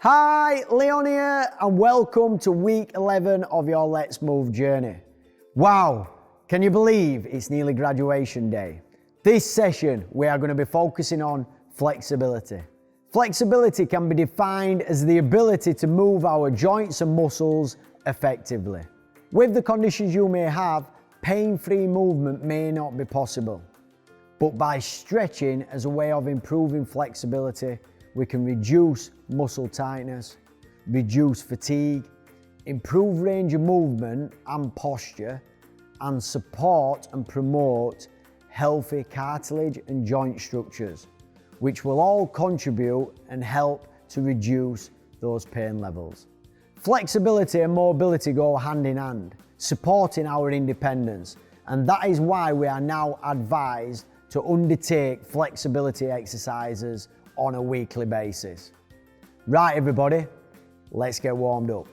Hi, Leon here, and welcome to week 11 of your Let's Move journey. Wow, can you believe it's nearly graduation day? This session, we are going to be focusing on flexibility. Flexibility can be defined as the ability to move our joints and muscles effectively. With the conditions you may have, pain-free movement may not be possible. But by stretching as a way of improving flexibility, we can reduce muscle tightness, reduce fatigue, improve range of movement and posture, and support and promote healthy cartilage and joint structures, which will all contribute and help to reduce those pain levels. Flexibility and mobility go hand in hand, supporting our independence, and that is why we are now advised to undertake flexibility exercises on a weekly basis. Right everybody, let's get warmed up.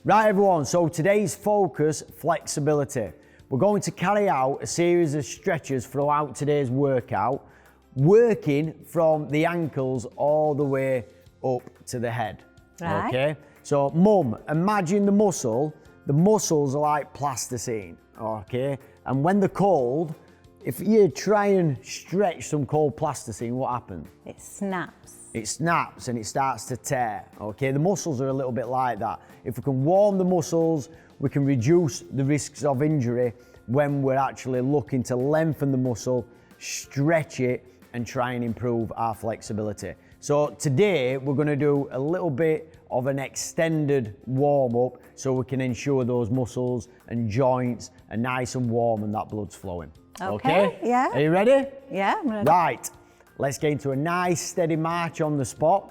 Right everyone, so today's focus, flexibility. We're going to carry out a series of stretches throughout today's workout, working from the ankles all the way up to the head. Right. Okay, so mum, imagine the muscles are like plasticine, okay? And when they're cold, if you try and stretch some cold plasticine, what happens? It snaps. It snaps and it starts to tear, okay? The muscles are a little bit like that. If we can warm the muscles, we can reduce the risks of injury when we're actually looking to lengthen the muscle, stretch it, and try and improve our flexibility. So today, we're gonna do a little bit of an extended warm-up so we can ensure those muscles and joints are nice and warm and that blood's flowing. Okay, yeah. Are you ready? Yeah, I'm ready. Right, let's get into a nice steady march on the spot.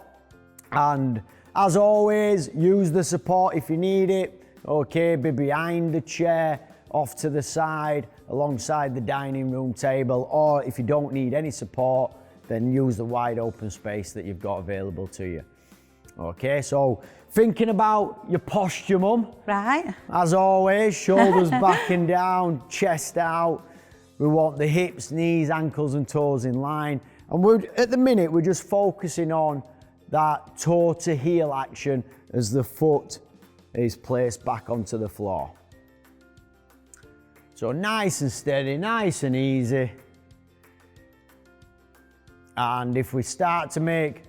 And as always, use the support if you need it. Okay, be behind the chair, off to the side, alongside the dining room table, or if you don't need any support, then use the wide open space that you've got available to you. Okay, so thinking about your posture, mum. Right. As always, shoulders back and down, chest out. We want the hips, knees, ankles and toes in line. And at the minute, we're just focusing on that toe to heel action as the foot is placed back onto the floor. So nice and steady, nice and easy. And if we start to make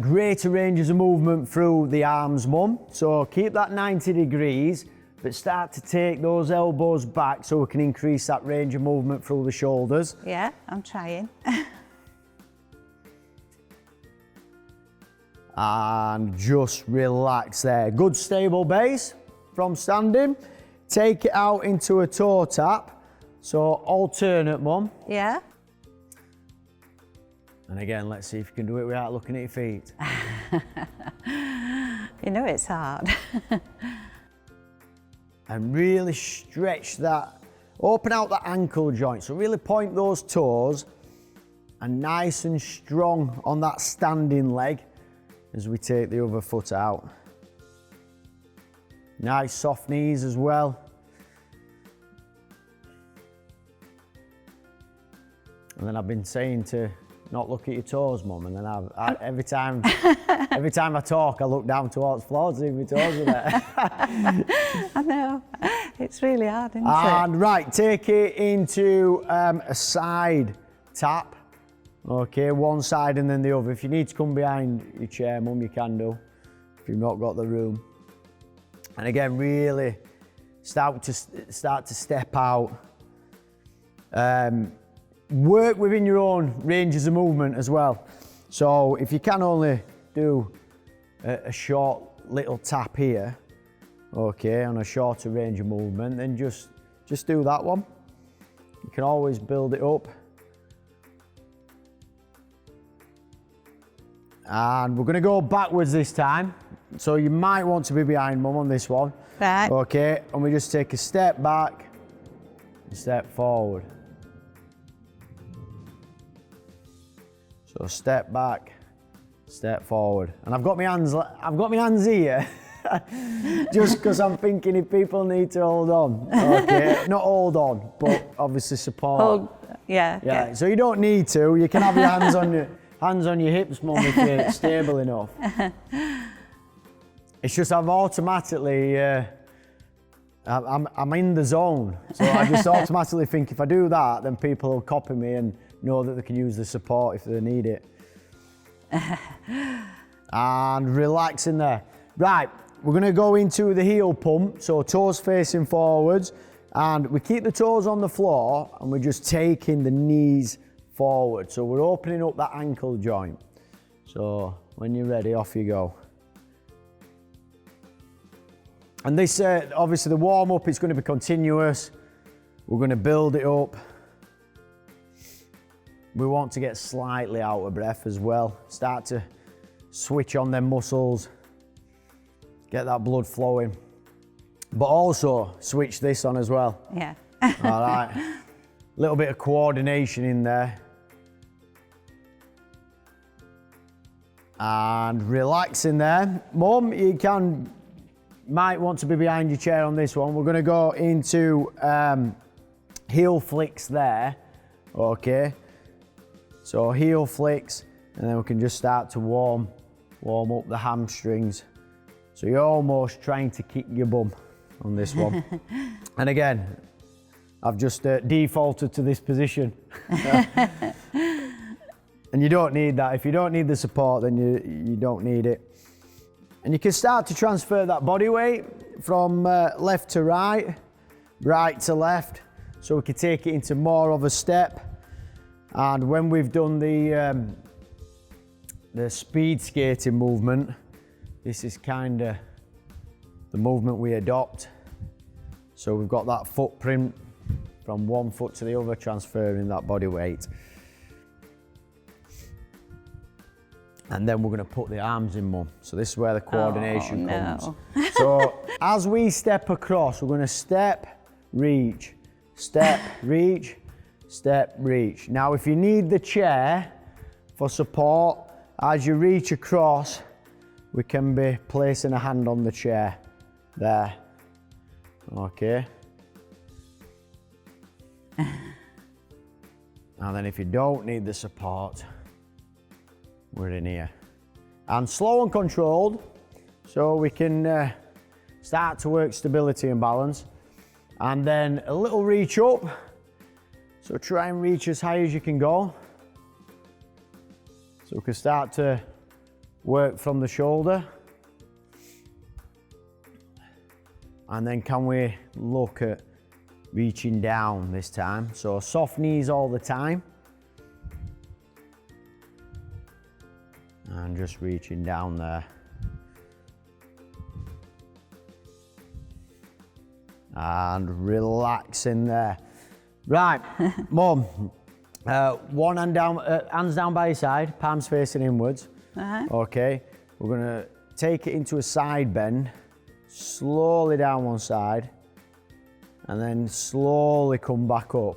greater ranges of movement through the arms, mum, so keep that 90 degrees, but start to take those elbows back so we can increase that range of movement through the shoulders. Yeah, I'm trying. And just relax there. Good stable base from standing. Take it out into a toe tap. So alternate, mum. Yeah. And again, let's see if you can do it without looking at your feet. You know it's hard. And really stretch that, open out the ankle joint. So really point those toes and nice and strong on that standing leg as we take the other foot out. Nice soft knees as well. And then I've been saying to not look at your toes, mum, and then every time I talk, I look down towards the floor to see if my toes are there. I know, it's really hard, isn't it? And right, take it into a side tap. Okay, one side and then the other. If you need to come behind your chair, mum, you can do, if you've not got the room. And again, really start to step out. Work within your own ranges of movement as well. So if you can only do a short little tap here, okay, on a shorter range of movement, then just do that one. You can always build it up. And we're gonna go backwards this time. So you might want to be behind mum on this one. Right. Okay, and we just take a step back, a step forward. So step back, step forward. And I've got my hands here, just because I'm thinking if people need to hold on. Okay, not hold on, but obviously support. Hold, yeah. Yeah, so you don't need to. You can have your hands on hands on your hips, Mum, if you're stable enough. It's just I'm automatically, I'm in the zone. So I just automatically think if I do that, then people will copy me and know that they can use the support if they need it. And relax in there. Right, we're gonna go into the heel pump. So toes facing forwards, and we keep the toes on the floor and we're just taking the knees forward. So we're opening up that ankle joint. So when you're ready, off you go. And this, obviously the warm up is going to be continuous. We're going to build it up. We want to get slightly out of breath as well. Start to switch on them muscles. Get that blood flowing. But also switch this on as well. Yeah. All right. A little bit of coordination in there. And relax in there. Mum, you might want to be behind your chair on this one. We're going to go into heel flicks there. Okay. So heel flicks, and then we can just start to warm up the hamstrings. So you're almost trying to kick your bum on this one. And again, I've just defaulted to this position. And you don't need that. If you don't need the support, then you don't need it. And you can start to transfer that body weight from left to right, right to left. So we can take it into more of a step. And when we've done the speed skating movement, this is kind of the movement we adopt. So we've got that footprint from one foot to the other, transferring that body weight. And then we're going to put the arms in, Mum. So this is where the coordination comes. So as we step across, we're going to step, reach, step, reach, step, reach. Now, if you need the chair for support, as you reach across, we can be placing a hand on the chair there. Okay. And then if you don't need the support, we're in here. And slow and controlled, so we can start to work stability and balance. And then a little reach up. So try and reach as high as you can go. So we can start to work from the shoulder. And then can we look at reaching down this time? So soft knees all the time. And just reaching down there. And relaxing there. Right, Mum, one hand down, hands down by your side, palms facing inwards. Okay, we're gonna take it into a side bend, slowly down one side, and then slowly come back up.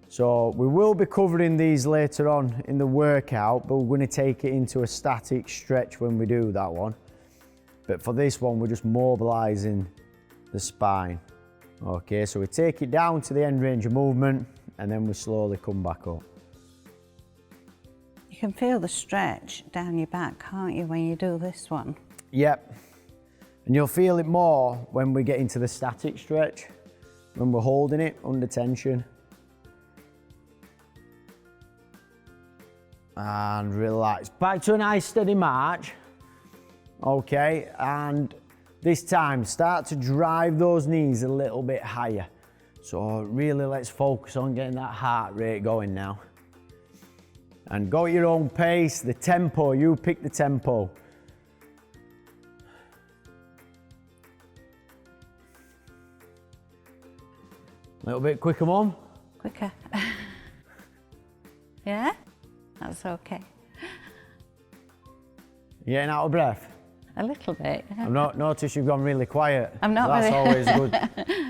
So we will be covering these later on in the workout, but we're going to take it into a static stretch when we do that one. But for this one, we're just mobilizing the spine. Okay, so we take it down to the end range of movement, and then we slowly come back up. You can feel the stretch down your back, can't you, when you do this one? Yep. And you'll feel it more when we get into the static stretch, when we're holding it under tension. And relax. Back to a nice steady march. Okay, and this time start to drive those knees a little bit higher. So really let's focus on getting that heart rate going now. And go at your own pace, the tempo, you pick the tempo. A little bit quicker, Mum. Quicker. Yeah? That's okay. You getting out of breath? A little bit. I've noticed you've gone really quiet. I'm not That's very... always good.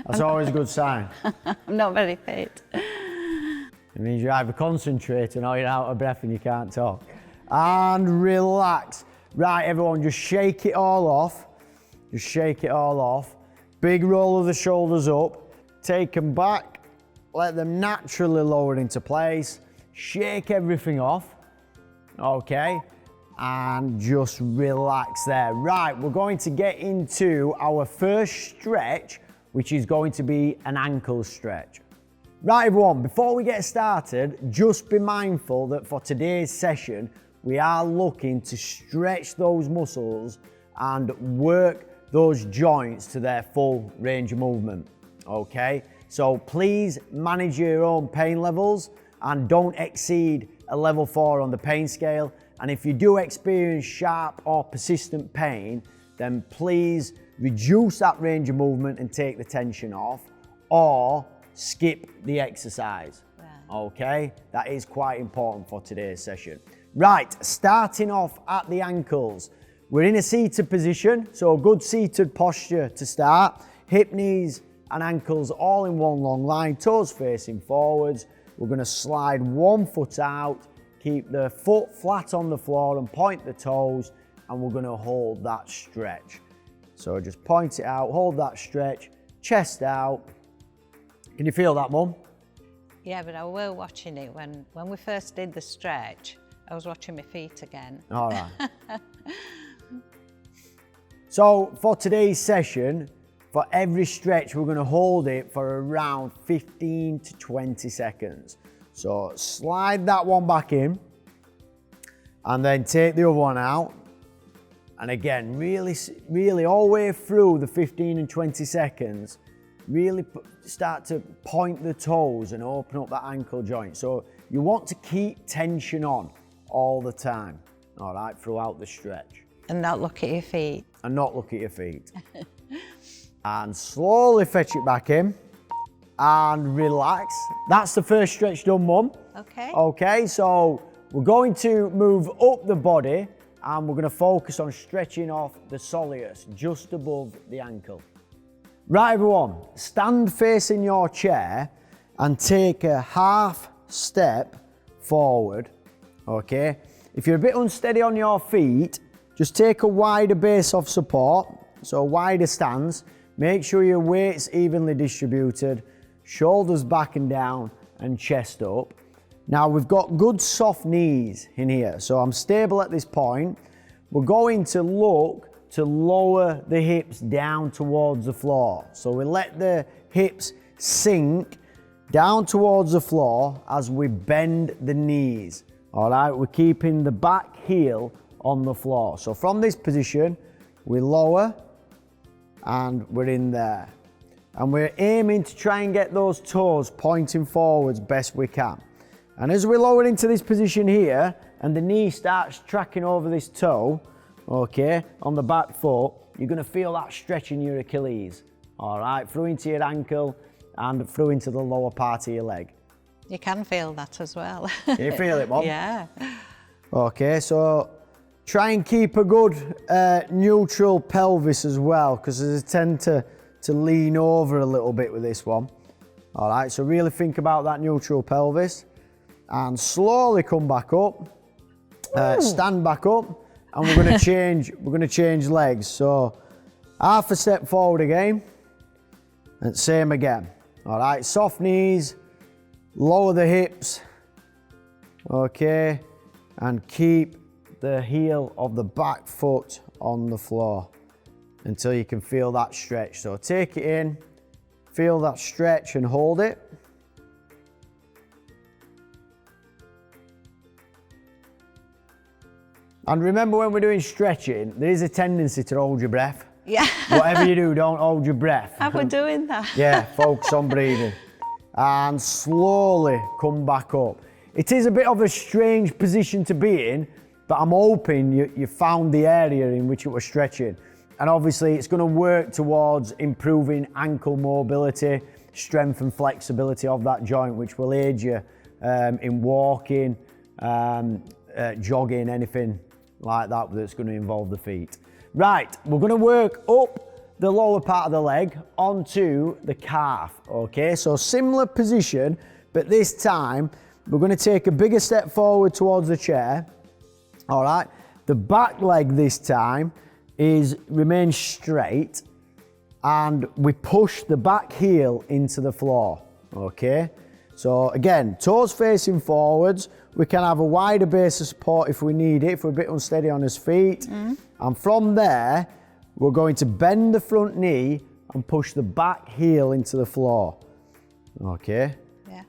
That's always a good sign. I'm not very fit. It means you're either concentrating or you're out of breath and you can't talk. And relax. Right, everyone, just shake it all off. Just shake it all off. Big roll of the shoulders up. Take them back. Let them naturally lower into place. Shake everything off. okay? And just relax there. Right, we're going to get into our first stretch, which is going to be an ankle stretch. Right everyone, before we get started, just be mindful that for today's session, we are looking to stretch those muscles and work those joints to their full range of movement, okay? So please manage your own pain levels and don't exceed a level 4 on the pain scale. And if you do experience sharp or persistent pain, then please reduce that range of movement and take the tension off, or skip the exercise, okay? That is quite important for today's session. Right, starting off at the ankles. We're in a seated position, so a good seated posture to start. Hip, knees, and ankles all in one long line, toes facing forwards. We're gonna slide one foot out, keep the foot flat on the floor and point the toes, and we're gonna hold that stretch. So just point it out, hold that stretch, chest out. Can you feel that, Mum? Yeah, but I were watching it when we first did the stretch. I was watching my feet again. All right. So for today's session, for every stretch, we're gonna hold it for around 15 to 20 seconds. So slide that one back in and then take the other one out. And again, really all the way through the 15 and 20 seconds, really start to point the toes and open up that ankle joint. So you want to keep tension on all the time, all right, throughout the stretch. And not look at your feet. And not look at your feet. And slowly fetch it back in and relax. That's the first stretch done, Mum. Okay. Okay, so we're going to move up the body and we're going to focus on stretching off the soleus just above the ankle. Right everyone, stand facing your chair and take a half step forward, okay? If you're a bit unsteady on your feet, just take a wider base of support, so wider stance. Make sure your weight's evenly distributed, shoulders back and down and chest up. Now we've got good soft knees in here, so I'm stable at this point. We're going to look to lower the hips down towards the floor. So we let the hips sink down towards the floor as we bend the knees. All right, we're keeping the back heel on the floor. So from this position, we lower and we're in there. And we're aiming to try and get those toes pointing forwards best we can. And as we lower into this position here, and the knee starts tracking over this toe, okay, on the back foot, you're gonna feel that stretch in your Achilles, all right, through into your ankle and through into the lower part of your leg. You can feel that as well. Can you feel it, Mum? Yeah. Okay, so try and keep a good neutral pelvis as well, because I tend to lean over a little bit with this one. All right, so really think about that neutral pelvis and slowly come back up, stand back up, and we're gonna change legs. So half a step forward again, and same again. All right, soft knees, lower the hips, okay, and keep the heel of the back foot on the floor until you can feel that stretch. So take it in, feel that stretch and hold it. And remember, when we're doing stretching, there is a tendency to hold your breath. Yeah. Whatever you do, don't hold your breath. I was doing that. Yeah, focus on breathing. And slowly come back up. It is a bit of a strange position to be in, but I'm hoping you found the area in which it was stretching. And obviously it's going to work towards improving ankle mobility, strength and flexibility of that joint, which will aid you in walking, jogging, anything like that that's going to involve the feet. Right, we're going to work up the lower part of the leg onto the calf, okay? So similar position, but this time we're going to take a bigger step forward towards the chair, all right? The back leg this time remains straight, and we push the back heel into the floor, okay? So again, toes facing forwards, we can have a wider base of support if we need it, if we're a bit unsteady on his feet. And from there, we're going to bend the front knee and push the back heel into the floor. Okay? Yeah.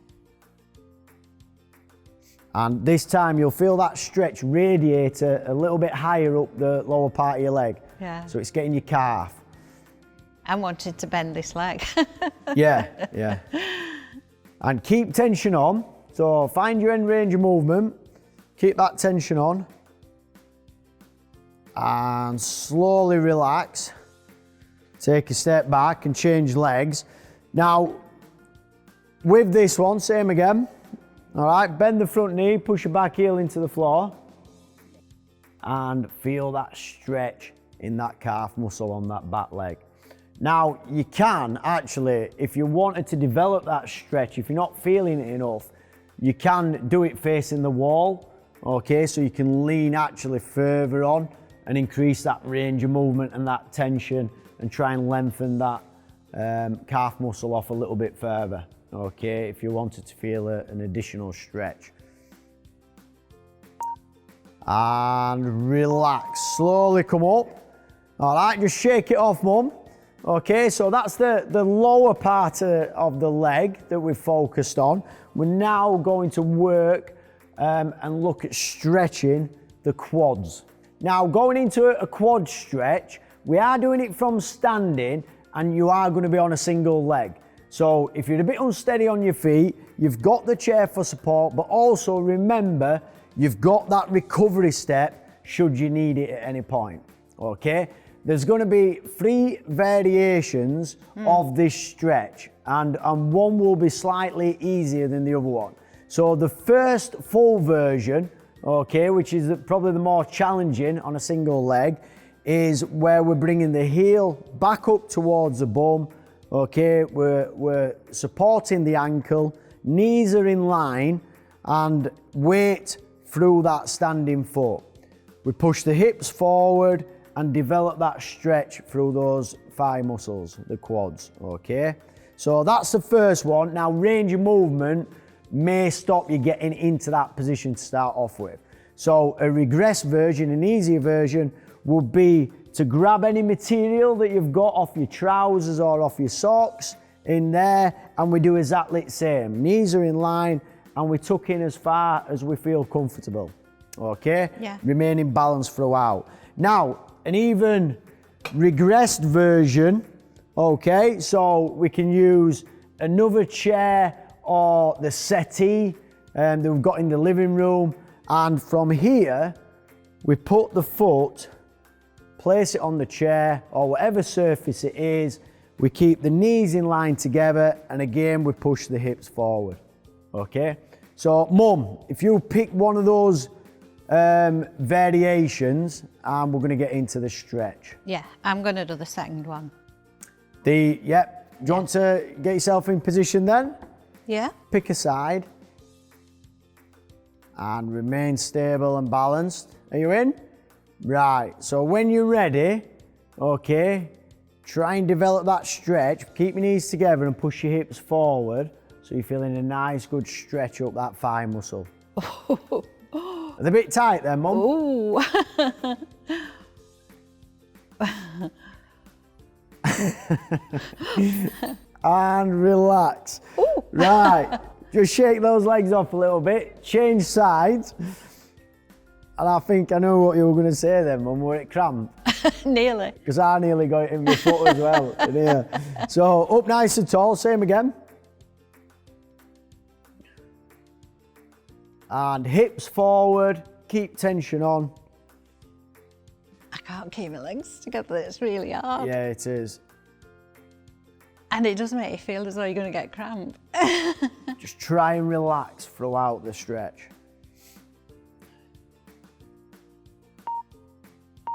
And this time you'll feel that stretch radiate a little bit higher up the lower part of your leg. Yeah. So it's getting your calf. I wanted to bend this leg. Yeah, yeah. And keep tension on. So find your end range of movement. Keep that tension on. And slowly relax. Take a step back and change legs. Now, with this one, same again. All right, bend the front knee, push your back heel into the floor. And feel that stretch in that calf muscle on that back leg. Now, you can actually, if you wanted to develop that stretch, if you're not feeling it enough, you can do it facing the wall, okay? So you can lean actually further on and increase that range of movement and that tension and try and lengthen that calf muscle off a little bit further, okay? If you wanted to feel an additional stretch. And relax, slowly come up. All right, just shake it off, Mum. Okay, so that's the lower part of the leg that we've focused on. We're now going to work and look at stretching the quads. Now, going into a quad stretch, we are doing it from standing and you are going to be on a single leg. So if you're a bit unsteady on your feet, you've got the chair for support, but also remember, you've got that recovery step should you need it at any point, okay? There's going to be 3 variations of this stretch and one will be slightly easier than the other one. So the first full version, okay, which is probably the more challenging on a single leg, is where we're bringing the heel back up towards the bum, okay, we're supporting the ankle, knees are in line and weight through that standing foot. We push the hips forward and develop that stretch through those thigh muscles, the quads, okay? So that's the first one. Now, range of movement may stop you getting into that position to start off with. So a regress version, an easier version, would be to grab any material that you've got off your trousers or off your socks in there, and we do exactly the same. Knees are in line and we tuck in as far as we feel comfortable, okay? Yeah. Remaining balanced throughout. Now, an even regressed version, okay, so we can use another chair or the settee that we've got in the living room, and from here we put the foot, place it on the chair or whatever surface it is, we keep the knees in line together and again we push the hips forward, okay? So Mum, if you pick one of those variations and we're going to get into the stretch. Yeah, I'm going to do the second one. Yep. Do you want to get yourself in position then? Yeah. Pick a side and remain stable and balanced. Are you in? Right, so when you're ready, okay, try and develop that stretch. Keep your knees together and push your hips forward so you're feeling a nice good stretch up that thigh muscle. They're a bit tight there, Mum. Ooh. And relax. Ooh. Right, just shake those legs off a little bit, change sides. And I think I know what you were going to say then, Mum. Were it cramp? Nearly. Because I nearly got it in my foot as well. In here. So up nice and tall, same again. And hips forward, keep tension on. I can't keep my legs together, it's really hard. Yeah, it is. And it does make you feel as though you're going to get cramp. Just try and relax throughout the stretch.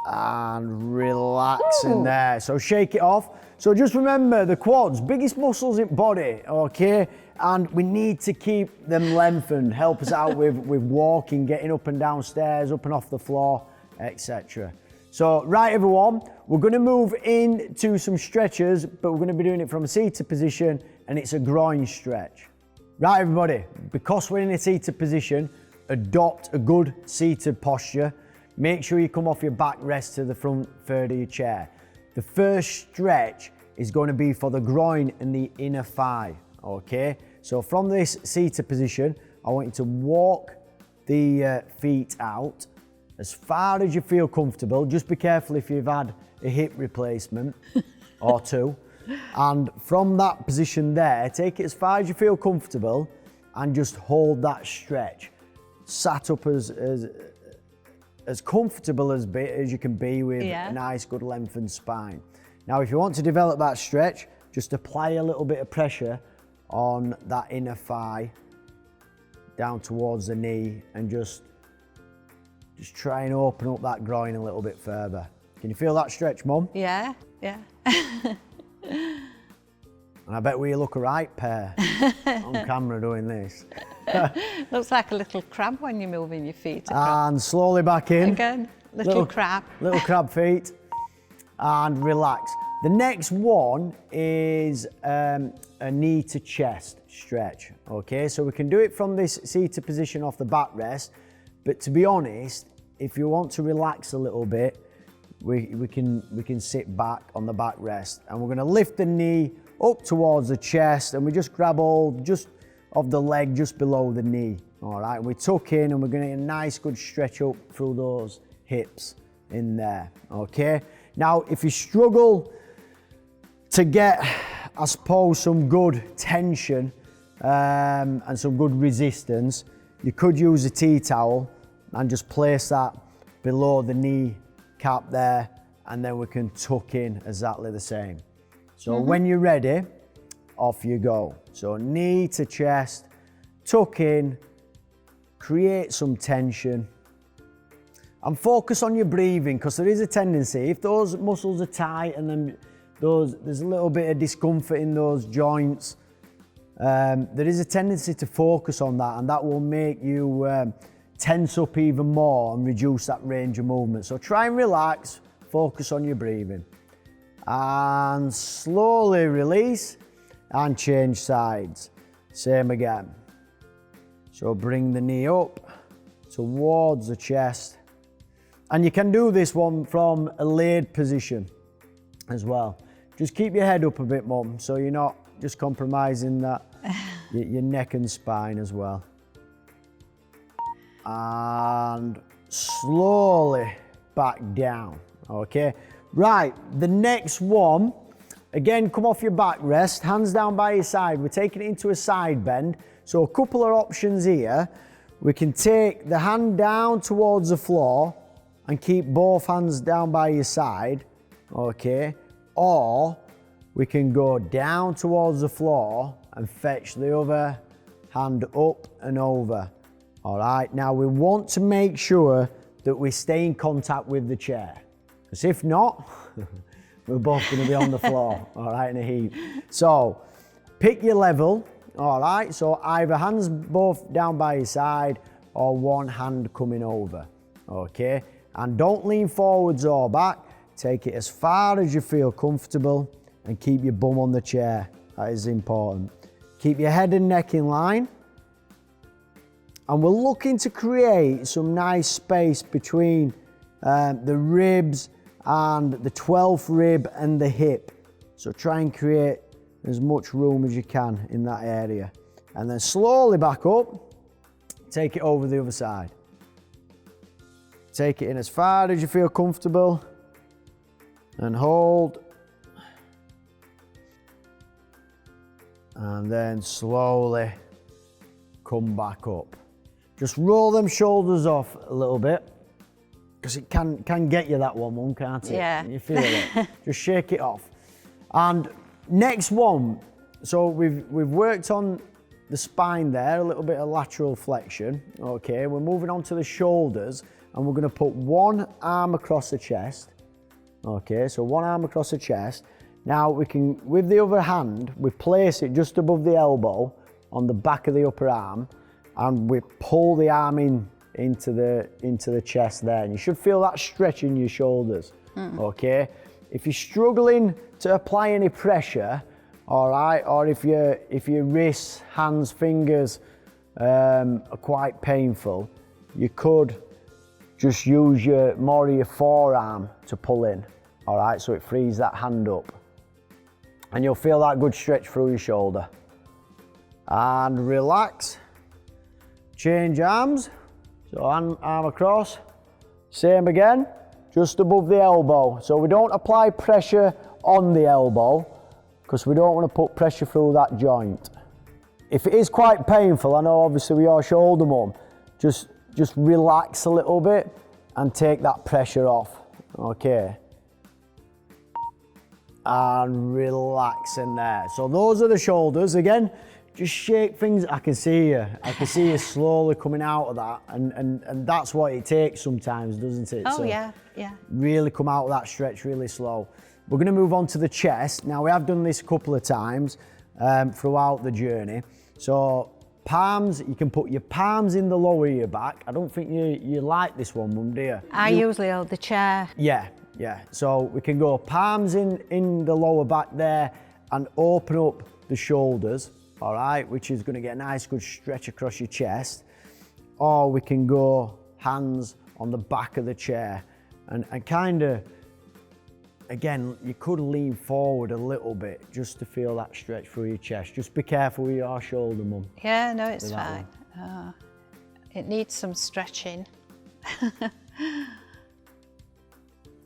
And relax in there. So shake it off. So just remember the quads, biggest muscles in body, okay? And we need to keep them lengthened, help us out with walking, getting up and down stairs, up and off the floor, etc. So right everyone, we're going to move into some stretches, but we're going to be doing it from a seated position and it's a groin stretch. Right everybody, because we're in a seated position, adopt a good seated posture, make sure you come off your backrest to the front third of your chair. The first stretch is going to be for the groin and the inner thigh, okay? So from this seated position, I want you to walk the feet out as far as you feel comfortable. Just be careful if you've had a hip replacement or two. And from that position there, take it as far as you feel comfortable and just hold that stretch. Sat up as comfortable as you can be with a nice good lengthened spine. Now if you want to develop that stretch, just apply a little bit of pressure on that inner thigh down towards the knee and just try and open up that groin a little bit further. Can you feel that stretch, Mum? Yeah. And I bet we look a right pair on camera doing this. Looks like a little crab when you're moving your feet across. And slowly back in. Again, little crab. Little crab feet. And relax. The next one is a knee to chest stretch. Okay, so we can do it from this seated position off the backrest, but to be honest, if you want to relax a little bit, we can sit back on the backrest, and we're going to lift the knee up towards the chest, and we just grab hold just of the leg just below the knee. All right, we tuck in, and we're going to get a nice good stretch up through those hips in there. Okay, now if you struggle to get, I suppose, some good tension and some good resistance, you could use a tea towel and just place that below the knee cap there, and then we can tuck in exactly the same. So when you're ready, off you go. So knee to chest, tuck in, create some tension, and focus on your breathing, because there is a tendency, if those muscles are tight and then there's a little bit of discomfort in those joints, there is a tendency to focus on that, and that will make you tense up even more and reduce that range of movement. So try and relax, focus on your breathing. And slowly release and change sides. Same again. So bring the knee up towards the chest. And you can do this one from a laid position as well. Just keep your head up a bit, Mum, so you're not just compromising that your neck and spine as well. And slowly back down, okay? Right, the next one, again, come off your backrest, hands down by your side. We're taking it into a side bend. So a couple of options here. We can take the hand down towards the floor and keep both hands down by your side, okay? Or we can go down towards the floor and fetch the other hand up and over. All right, now we want to make sure that we stay in contact with the chair, because if not, we're both going to be on the floor, all right, in a heap. So pick your level, all right, so either hands both down by your side or one hand coming over, okay? And don't lean forwards or back. Take it as far as you feel comfortable and keep your bum on the chair. That is important. Keep your head and neck in line. And we're looking to create some nice space between the ribs and the 12th rib and the hip. So try and create as much room as you can in that area. And then slowly back up, take it over the other side. Take it in as far as you feel comfortable and hold. And then slowly come back up. Just roll them shoulders off a little bit, because it can get you that one, can't it? Yeah. You feel it. Just shake it off. And next one, so we've worked on the spine there, a little bit of lateral flexion. Okay, we're moving on to the shoulders, and we're going to put one arm across the chest. Okay, so one arm across the chest. Now we can, with the other hand, we place it just above the elbow on the back of the upper arm, and we pull the arm into the chest there, and you should feel that stretch in your shoulders. Okay, if you're struggling to apply any pressure, all right, or if your wrists, hands, fingers are quite painful, you could just use more of your forearm to pull in, all right? So it frees that hand up. And you'll feel that good stretch through your shoulder. And relax. Change arms. So arm across. Same again, just above the elbow. So we don't apply pressure on the elbow because we don't want to put pressure through that joint. If it is quite painful, I know obviously with your shoulder, Mum, just relax a little bit and take that pressure off, okay? And relax in there. So those are the shoulders. Again, just shake things. I can see you slowly coming out of that, and that's what it takes sometimes, doesn't it? Oh, so yeah. Really come out of that stretch really slow. We're going to move on to the chest. Now, we have done this a couple of times throughout the journey. So palms, you can put your palms in the lower of your back. I don't think you like this one, Mum, do you? I usually hold the chair. Yeah. So we can go palms in the lower back there and open up the shoulders, all right, which is going to get a nice good stretch across your chest. Or we can go hands on the back of the chair and kind of, again, you could lean forward a little bit just to feel that stretch through your chest. Just be careful with your shoulder, Mum. Yeah, no, it's fine. It needs some stretching.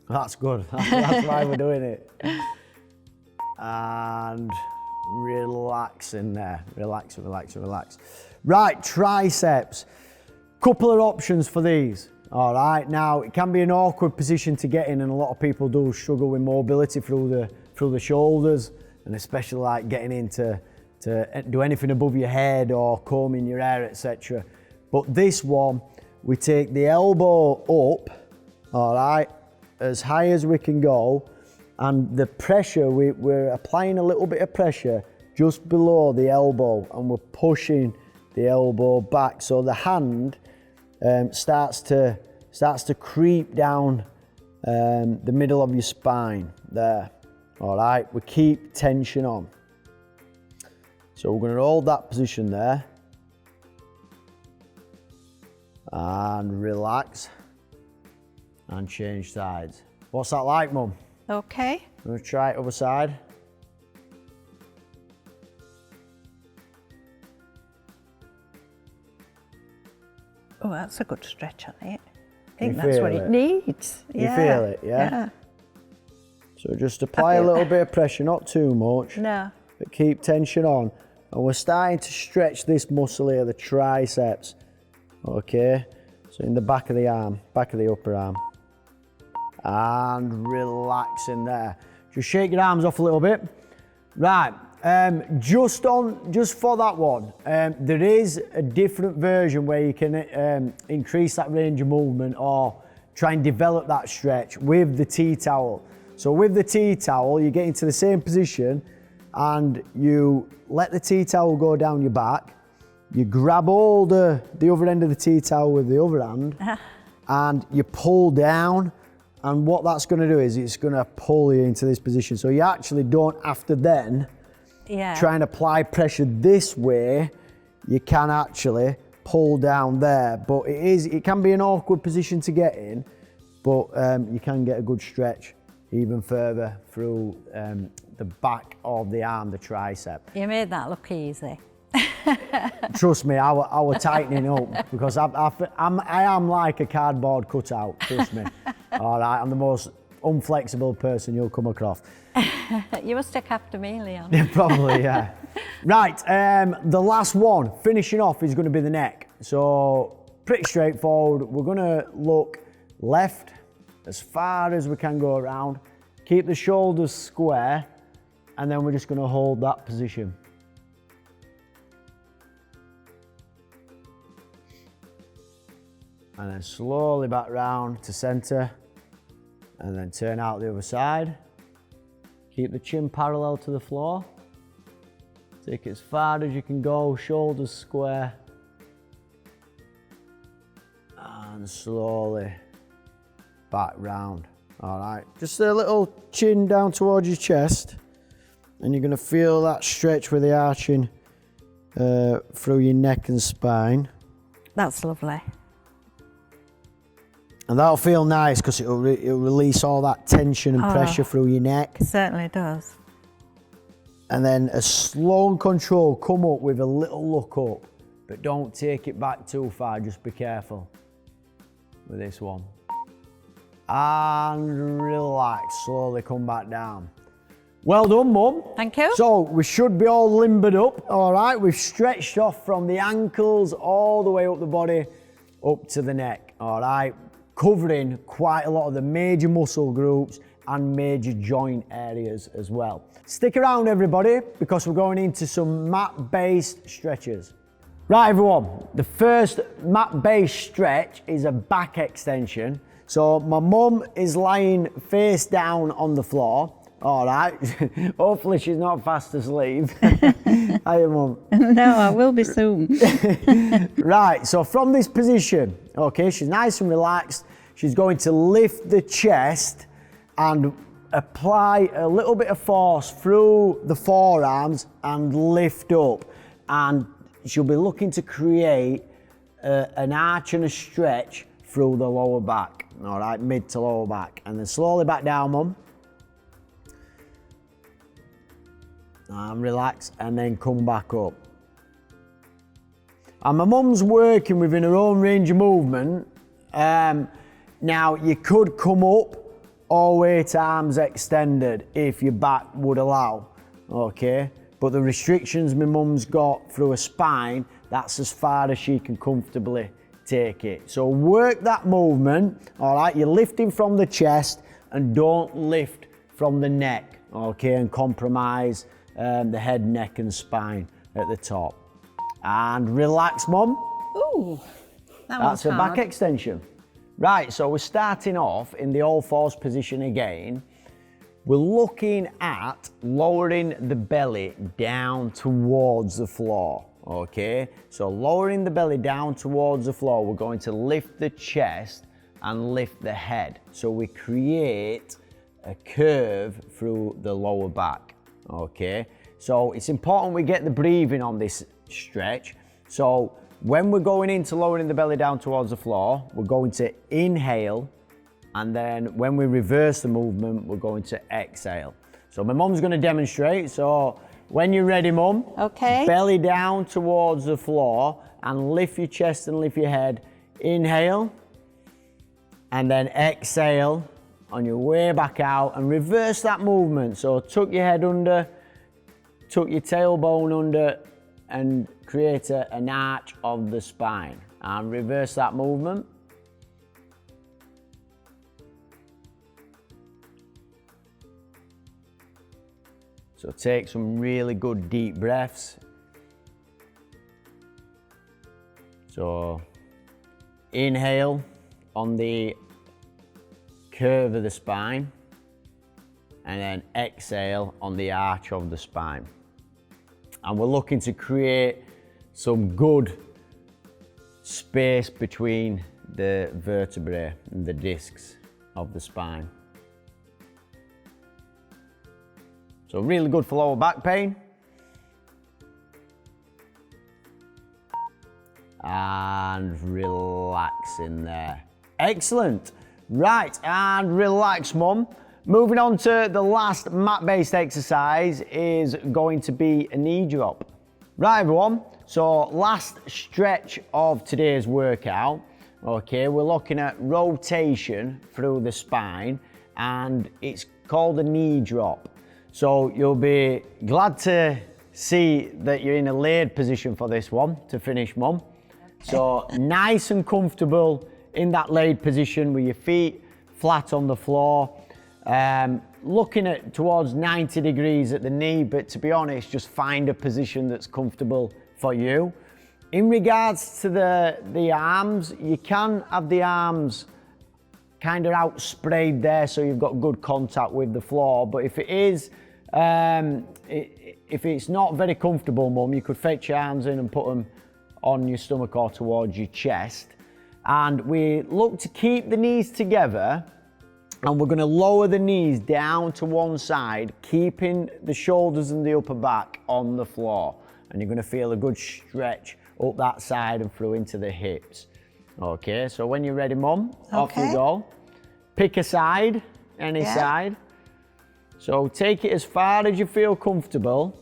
That's good. That's why we're doing it. And relax in there. Relax. Right, triceps. Couple of options for these. All right, now it can be an awkward position to get in, and a lot of people do struggle with mobility through the shoulders, and especially like getting into to do anything above your head or combing your hair, etc. But this one, we take the elbow up, all right, as high as we can go, and the pressure, we're applying a little bit of pressure just below the elbow, and we're pushing the elbow back so the hand starts to creep down the middle of your spine there. All right, we keep tension on. So we're going to hold that position there and relax and change sides. What's that like, Mum? Okay. I'm going to try it other side. Oh, that's a good stretch on it. I think that's what it needs. You feel it, yeah? So just apply a little bit of pressure, not too much. No. But keep tension on. And we're starting to stretch this muscle here, the triceps. Okay? So in the back of the arm, back of the upper arm. And relax in there. Just shake your arms off a little bit. Right. Just for that one, there is a different version where you can increase that range of movement or try and develop that stretch with the tea towel. So with the tea towel, you get into the same position and you let the tea towel go down your back. You grab all the other end of the tea towel with the other hand and you pull down, and what that's going to do is it's going to pull you into this position. So you actually don't have to then try and apply pressure this way. You can actually pull down there, but it can be an awkward position to get in, but you can get a good stretch even further through the back of the arm, the tricep. You made that look easy. Trust me, I was tightening up because I am like a cardboard cutout, trust me. All right, I'm the most unflexible person you'll come across. You must take after me, Leon. Yeah, probably, yeah. Right, the last one, finishing off, is going to be the neck. So pretty straightforward. We're going to look left as far as we can go around, keep the shoulders square, and then we're just going to hold that position. And then slowly back round to center, and then turn out the other side. Keep the chin parallel to the floor. Take it as far as you can go, shoulders square. And slowly back round. All right, just a little chin down towards your chest, and you're gonna feel that stretch with the arching through your neck and spine. That's lovely. And that'll feel nice because it'll release all that tension and pressure through your neck. It certainly does. And then a slow and control, come up with a little look up, but don't take it back too far, just be careful with this one. And relax, slowly come back down. Well done, Mum. Thank you. So we should be all limbered up, all right? We've stretched off from the ankles all the way up the body, up to the neck, all right? Covering quite a lot of the major muscle groups and major joint areas as well. Stick around, everybody, because we're going into some mat-based stretches. Right, everyone, the first mat-based stretch is a back extension. So my mum is lying face down on the floor. All right, hopefully she's not fast asleep. Hiya, Mum. No, I will be soon. Right, so from this position, okay, she's nice and relaxed. She's going to lift the chest and apply a little bit of force through the forearms and lift up. And she'll be looking to create an arch and a stretch through the lower back. All right, mid to lower back. And then slowly back down, Mum. And relax, and then come back up. And my mum's working within her own range of movement. Now, you could come up or wait arms extended if your back would allow, okay? But the restrictions my mum's got through her spine, that's as far as she can comfortably take it. So work that movement, all right? You're lifting from the chest and don't lift from the neck, okay? And compromise the head, neck and spine at the top. And relax, Mum. Ooh, That's a back extension. Right, so we're starting off in the all fours position again. We're looking at lowering the belly down towards the floor, okay? So lowering the belly down towards the floor, we're going to lift the chest and lift the head. So we create a curve through the lower back, okay? So it's important we get the breathing on this stretch. So when we're going into lowering the belly down towards the floor, we're going to inhale, and then when we reverse the movement, we're going to exhale. So my mum's going to demonstrate. So when you're ready, Mum, okay. Belly down towards the floor and lift your chest and lift your head. Inhale, and then exhale on your way back out and reverse that movement. So tuck your head under, tuck your tailbone under, and create an arch of the spine. And reverse that movement. So take some really good deep breaths. So inhale on the curve of the spine, and then exhale on the arch of the spine. And we're looking to create some good space between the vertebrae and the discs of the spine. So really good for lower back pain. And relax in there. Excellent. Right, and relax, Mum. Moving on to the last mat-based exercise is going to be a knee drop. Right, everyone, so last stretch of today's workout, okay, we're looking at rotation through the spine, and it's called a knee drop. So you'll be glad to see that you're in a laid position for this one to finish, Mum. So nice and comfortable in that laid position with your feet flat on the floor. Looking at towards 90 degrees at the knee, but to be honest, just find a position that's comfortable for you. In regards to the arms, you can have the arms kind of outspread there so you've got good contact with the floor, but if it is, if it's not very comfortable, Mum, you could fetch your arms in and put them on your stomach or towards your chest. And we look to keep the knees together, and we're going to lower the knees down to one side, keeping the shoulders and the upper back on the floor. And you're going to feel a good stretch up that side and through into the hips. Okay, so when you're ready, Mum, off you Okay. go. Pick a side, any Yeah. side. So take it as far as you feel comfortable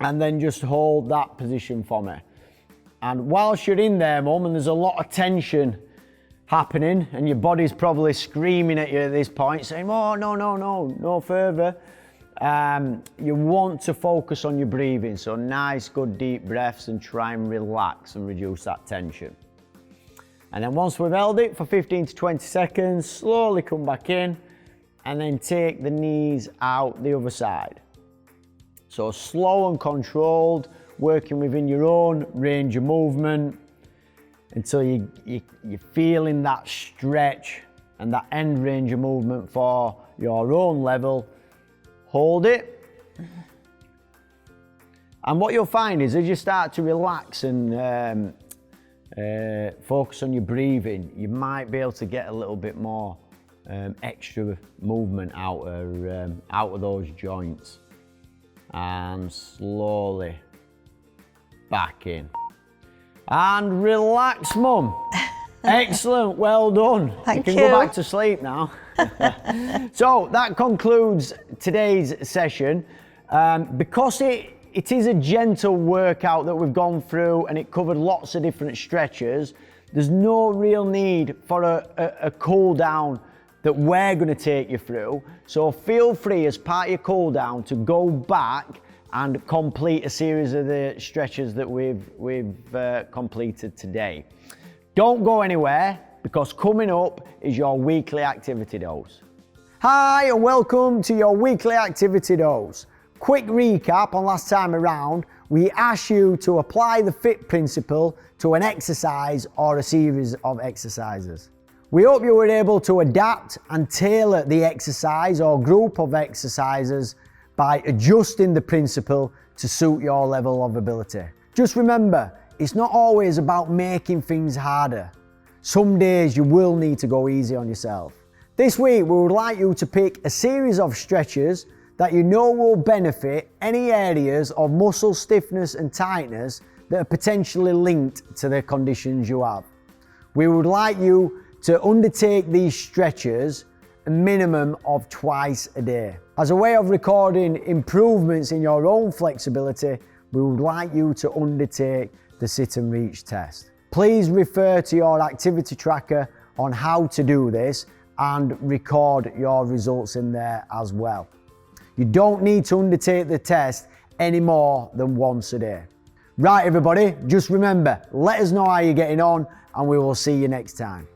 and then just hold that position for me. And whilst you're in there, Mum, and there's a lot of tension happening and your body's probably screaming at you at this point saying, oh, no further. You want to focus on your breathing. So nice, good deep breaths and try and relax and reduce that tension. And then once we've held it for 15 to 20 seconds, slowly come back in and then take the knees out the other side. So slow and controlled, working within your own range of movement until you're feeling that stretch and that end range of movement for your own level. Hold it. And what you'll find is as you start to relax and focus on your breathing, you might be able to get a little bit more extra movement out of those joints. And slowly back in. And relax, Mum. Excellent, well done. Thank you can you. go back to sleep now. So that concludes today's session. Because it is a gentle workout that we've gone through and it covered lots of different stretches, there's no real need for a cool down that we're going to take you through. So feel free as part of your cool down to go back and complete a series of the stretches that we've completed today. Don't go anywhere because coming up is your weekly activity dose. Hi and welcome to your weekly activity dose. Quick recap on last time around, we asked you to apply the FIT principle to an exercise or a series of exercises. We hope you were able to adapt and tailor the exercise or group of exercises by adjusting the principle to suit your level of ability. Just remember, it's not always about making things harder. Some days you will need to go easy on yourself. This week we would like you to pick a series of stretches that you know will benefit any areas of muscle stiffness and tightness that are potentially linked to the conditions you have. We would like you to undertake these stretches a minimum of twice a day. As a way of recording improvements in your own flexibility, we would like you to undertake the sit and reach test. Please refer to your activity tracker on how to do this and record your results in there as well. You don't need to undertake the test any more than once a day. Right everybody, just remember, let us know how you're getting on and we will see you next time.